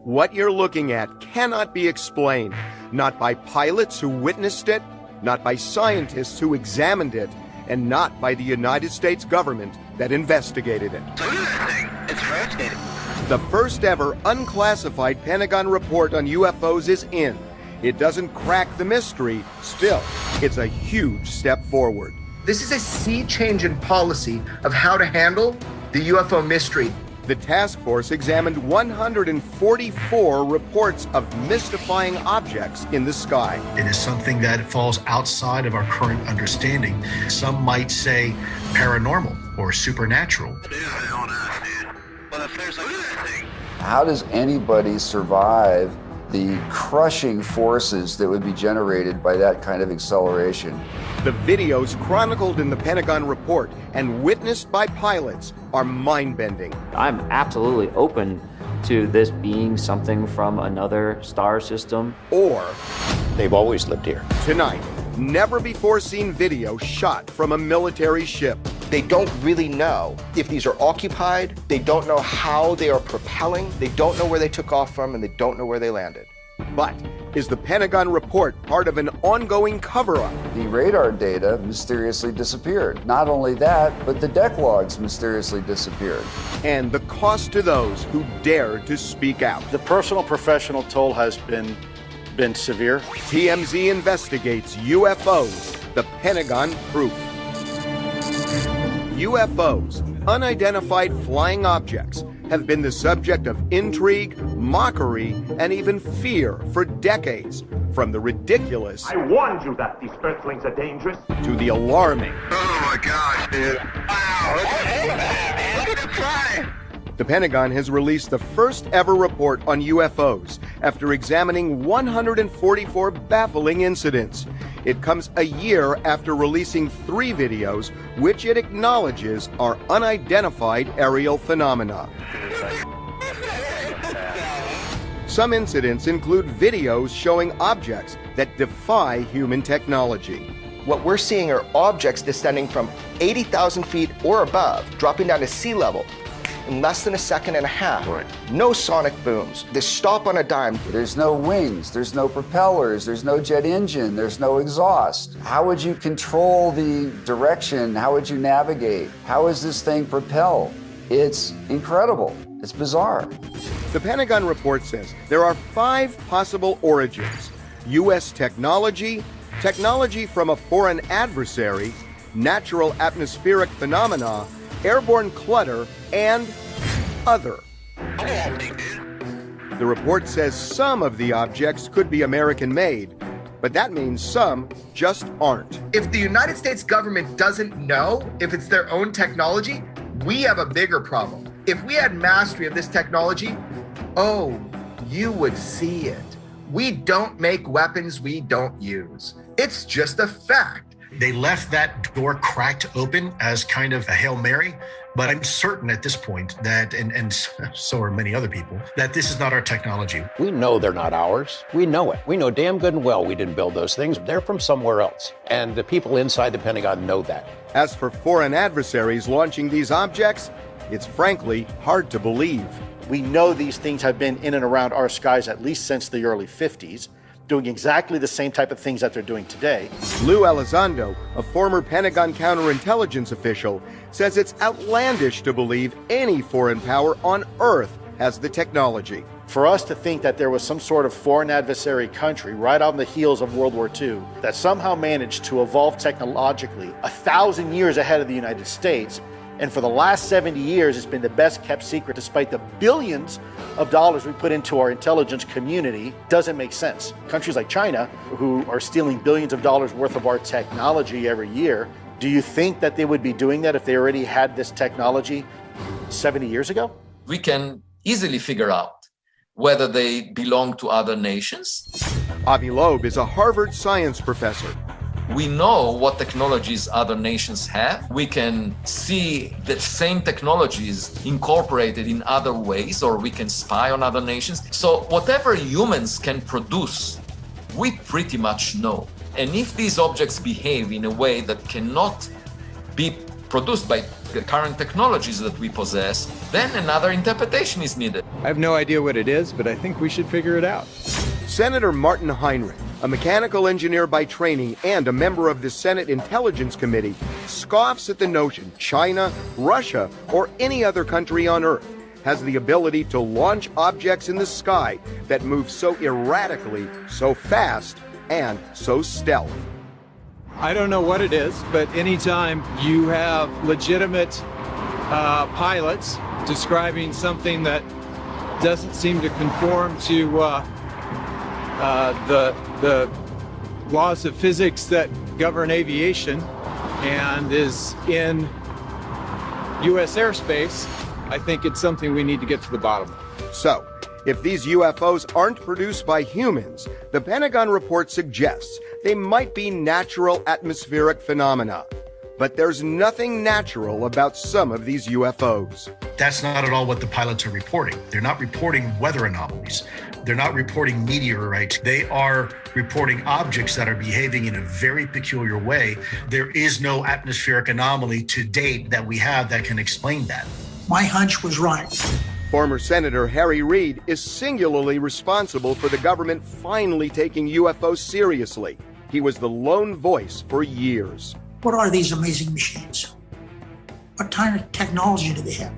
What you're looking at cannot be explained, not by pilots who witnessed it, not by scientists who examined it, and not by the United States government that investigated it. Look at that thing. It's fascinating. The first ever unclassified Pentagon report on UFOs is in. It doesn't crack the mystery. Still, it's a huge step forward. This is a sea change in policy of how to handle the UFO mystery. The task force examined 144 reports of mystifying objects in the sky. It is something that falls outside of our current understanding. Some might say paranormal or supernatural. How does anybody survive the crushing forces that would be generated by that kind of acceleration? The videos chronicled in the Pentagon report and witnessed by pilots are mind-bending. I'm absolutely open to this being something from another star system. Or they've always lived here. Tonight, never-before-seen video shot from a military ship. They don't really know if these are occupied, they don't know how they are propelling, they don't know where they took off from, and they don't know where they landed. But is the Pentagon report part of an ongoing cover-up? The radar data mysteriously disappeared. Not only that, but the deck logs mysteriously disappeared. And the cost to those who dared to speak out. The personal professional toll has been severe. TMZ investigates UFOs, the Pentagon proof. UFOs, unidentified flying objects, have been the subject of intrigue, mockery, and even fear for decades. From the ridiculous, I warned you that these earthlings are dangerous, to the alarming. Oh my gosh, dude. Wow, look at him fly. The Pentagon has released the first ever report on UFOs after examining 144 baffling incidents. It comes a year after releasing 3 videos which it acknowledges are unidentified aerial phenomena. Some incidents include videos showing objects that defy human technology. What we're seeing are objects descending from 80,000 feet or above, dropping down to sea level in less than a second and a half. Right. No sonic booms. They stop on a dime. There's no wings, there's no propellers, there's no jet engine, there's no exhaust. How would you control the direction? How would you navigate? How is this thing propelled? It's incredible. It's bizarre. The Pentagon report says there are 5 possible origins: U.S. technology, technology from a foreign adversary, natural atmospheric phenomena, airborne clutter, and other. The report says some of the objects could be American-made, but that means some just aren't. If the United States government doesn't know if it's their own technology, we have a bigger problem. If we had mastery of this technology, oh, you would see it. We don't make weapons we don't use. It's just a fact. They left that door cracked open as kind of a Hail Mary, but I'm certain at this point that, and so are many other people, that this is not our technology. We know they're not ours. We know it. We know damn good and well we didn't build those things. They're from somewhere else. And the people inside the Pentagon know that. As for foreign adversaries launching these objects, it's frankly hard to believe. We know these things have been in and around our skies at least since the early 50s, doing exactly the same type of things that they're doing today. Lou Elizondo, a former Pentagon counterintelligence official, says it's outlandish to believe any foreign power on Earth has the technology. For us to think that there was some sort of foreign adversary country right on the heels of World War II that somehow managed to evolve technologically 1,000 years ahead of the United States, and for the last 70 years, it's been the best kept secret despite the billions of dollars we put into our intelligence community, doesn't make sense. Countries like China, who are stealing billions of dollars worth of our technology every year, do you think that they would be doing that if they already had this technology 70 years ago? We can easily figure out whether they belong to other nations. Avi Loeb is a Harvard science professor. We know what technologies other nations have. We can see the same technologies incorporated in other ways, or we can spy on other nations. So whatever humans can produce, we pretty much know. And if these objects behave in a way that cannot be produced by the current technologies that we possess, then another interpretation is needed. I have no idea what it is, but I think we should figure it out. Senator Martin Heinrich, a mechanical engineer by training and a member of the Senate Intelligence Committee, scoffs at the notion China, Russia, or any other country on Earth has the ability to launch objects in the sky that move so erratically, so fast, and so stealth. I don't know what it is, but anytime you have legitimate pilots describing something that doesn't seem to conform to the laws of physics that govern aviation and is in U.S. airspace, I think it's something we need to get to the bottom of. So, if these UFOs aren't produced by humans, the Pentagon report suggests they might be natural atmospheric phenomena. But there's nothing natural about some of these UFOs. That's not at all what the pilots are reporting. They're not reporting weather anomalies. They're not reporting meteorites. They are reporting objects that are behaving in a very peculiar way. There is no atmospheric anomaly to date that we have that can explain that. My hunch was right. Former Senator Harry Reid is singularly responsible for the government finally taking UFOs seriously. He was the lone voice for years. What are these amazing machines? What kind of technology do they have?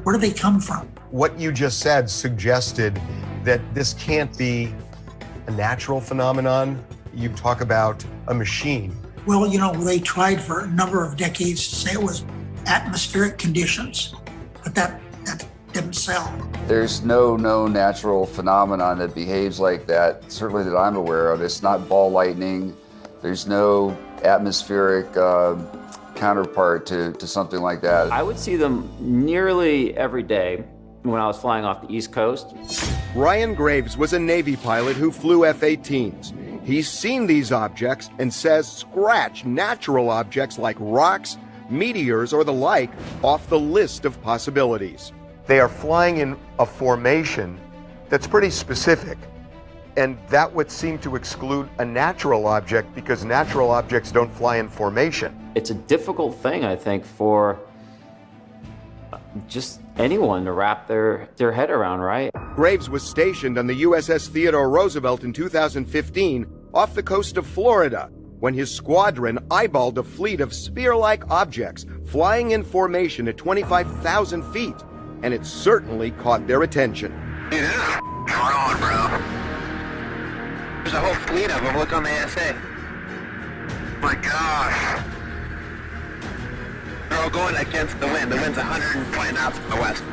Where do they come from? What you just said suggested that this can't be a natural phenomenon. You talk about a machine. Well, you know, they tried for a number of decades to say it was atmospheric conditions, but that didn't sell. There's no known natural phenomenon that behaves like that, certainly that I'm aware of. It's not ball lightning. There's no atmospheric counterpart to something like that. I would see them nearly every day when I was flying off the East Coast. Ryan Graves was a Navy pilot who flew F-18s. He's seen these objects and says scratch natural objects like rocks, meteors, or the like off the list of possibilities. They are flying in a formation that's pretty specific, and that would seem to exclude a natural object because natural objects don't fly in formation. It's a difficult thing, I think, for just anyone to wrap their head around, right? Graves was stationed on the USS Theodore Roosevelt in 2015 off the coast of Florida when his squadron eyeballed a fleet of sphere-like objects flying in formation at 25,000 feet, and it certainly caught their attention. Dude, this is wrong, bro. There's a whole fleet of them. Look on the ASA. My gosh. They're all going against the wind. The wind's 120 knots from the west.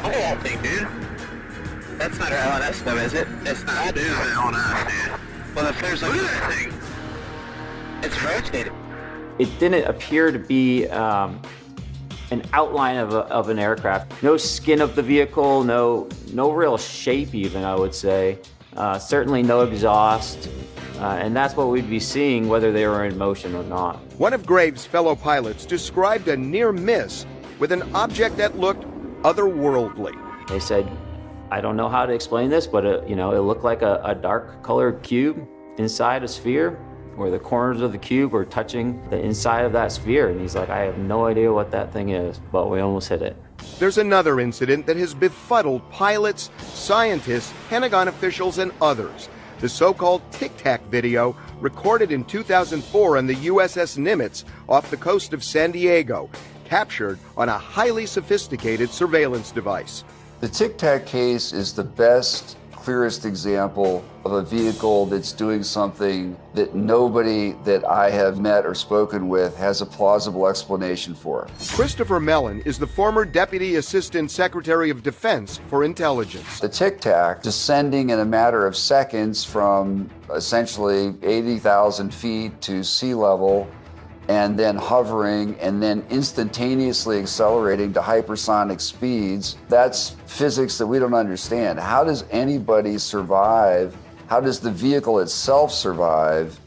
Look at that thing, dude. That's not our LNS, though, is it? It's not. That is an LNS, dude. Well, if there's a... Look at that thing. It's rotating. It didn't appear to be an outline of an aircraft. No skin of the vehicle, no real shape even, I would say. Certainly no exhaust, and that's what we'd be seeing whether they were in motion or not. One of Graves' fellow pilots described a near miss with an object that looked otherworldly. They said, I don't know how to explain this, but it looked like a dark colored cube inside a sphere, where the corners of the cube were touching the inside of that sphere. And he's like, I have no idea what that thing is, but we almost hit it. There's another incident that has befuddled pilots, scientists, Pentagon officials, and others. The so-called Tic Tac video recorded in 2004 on the USS Nimitz off the coast of San Diego, captured on a highly sophisticated surveillance device. The Tic Tac case is the best, clearest example of a vehicle that's doing something that nobody that I have met or spoken with has a plausible explanation for. Christopher Mellon is the former Deputy Assistant Secretary of Defense for Intelligence. The Tic Tac descending in a matter of seconds from essentially 80,000 feet to sea level, and then hovering, and then instantaneously accelerating to hypersonic speeds. That's physics that we don't understand. How does anybody survive? How does the vehicle itself survive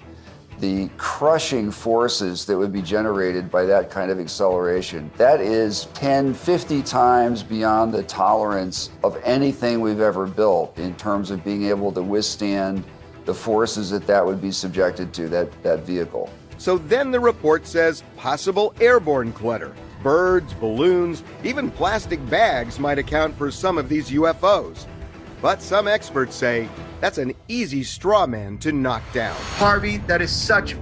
the crushing forces that would be generated by that kind of acceleration? That is 10, 50 times beyond the tolerance of anything we've ever built in terms of being able to withstand the forces that would be subjected to, that vehicle. So then the report says possible airborne clutter. Birds, balloons, even plastic bags might account for some of these UFOs. But some experts say that's an easy straw man to knock down. Harvey, that is such.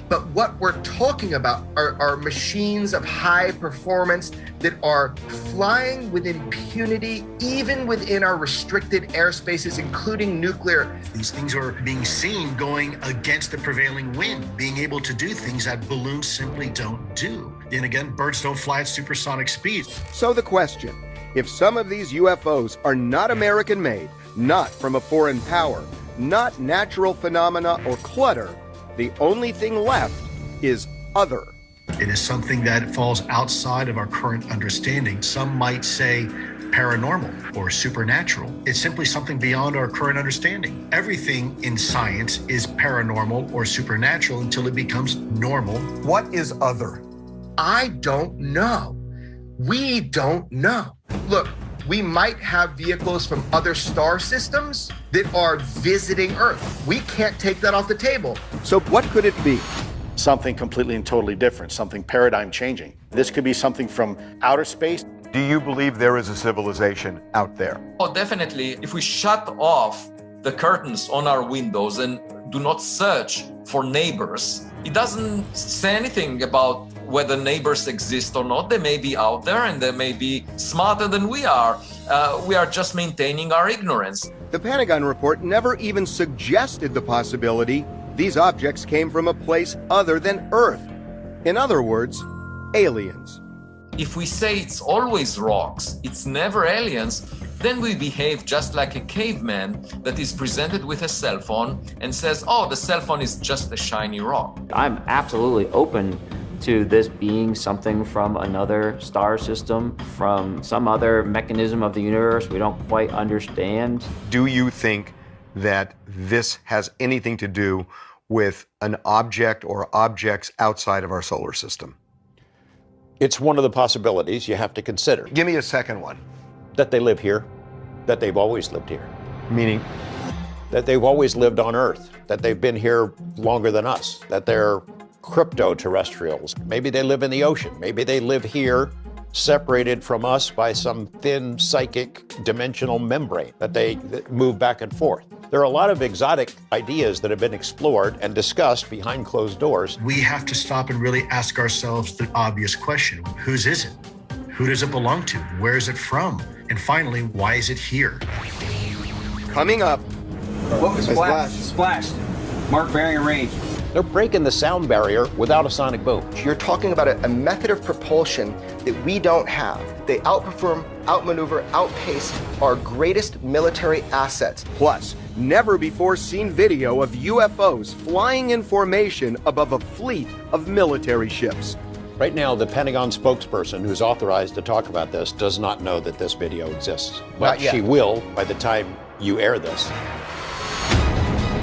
But what we're talking about are machines of high performance that are flying with impunity, even within our restricted airspaces, including nuclear. These things are being seen going against the prevailing wind, being able to do things that balloons simply don't do. And again, birds don't fly at supersonic speeds. So the question, if some of these UFOs are not American-made, not from a foreign power, not natural phenomena or clutter, the only thing left is other. It is something that falls outside of our current understanding. Some might say paranormal or supernatural. It's simply something beyond our current understanding. Everything in science is paranormal or supernatural until it becomes normal. What is other? I don't know. We don't know. Look, we might have vehicles from other star systems that are visiting Earth. We can't take that off the table. So what could it be? Something completely and totally different, something paradigm changing. This could be something from outer space. Do you believe there is a civilization out there? Oh, definitely. If we shut off the curtains on our windows and do not search for neighbors, it doesn't say anything about whether neighbors exist or not. They may be out there and they may be smarter than we are. We are just maintaining our ignorance. The Pentagon report never even suggested the possibility these objects came from a place other than Earth. In other words, aliens. If we say it's always rocks, it's never aliens, then we behave just like a caveman that is presented with a cell phone and says, oh, the cell phone is just a shiny rock. I'm absolutely open to this being something from another star system, from some other mechanism of the universe we don't quite understand. Do you think that this has anything to do with an object or objects outside of our solar system? It's one of the possibilities you have to consider. Give me a second one. That they live here, that they've always lived here. Meaning? That they've always lived on Earth, that they've been here longer than us, that they're crypto-terrestrials. Maybe they live in the ocean. Maybe they live here, separated from us by some thin psychic dimensional membrane that they move back and forth. There are a lot of exotic ideas that have been explored and discussed behind closed doors. We have to stop and really ask ourselves the obvious question. Whose is it? Who does it belong to? Where is it from? And finally, why is it here? Coming up. What was splashed? Mark bearing and range. They're breaking the sound barrier without a sonic boom. You're talking about a method of propulsion that we don't have. They outperform, outmaneuver, outpace our greatest military assets. Plus, never before seen video of UFOs flying in formation above a fleet of military ships. Right now, the Pentagon spokesperson who's authorized to talk about this does not know that this video exists. But she will by the time you air this.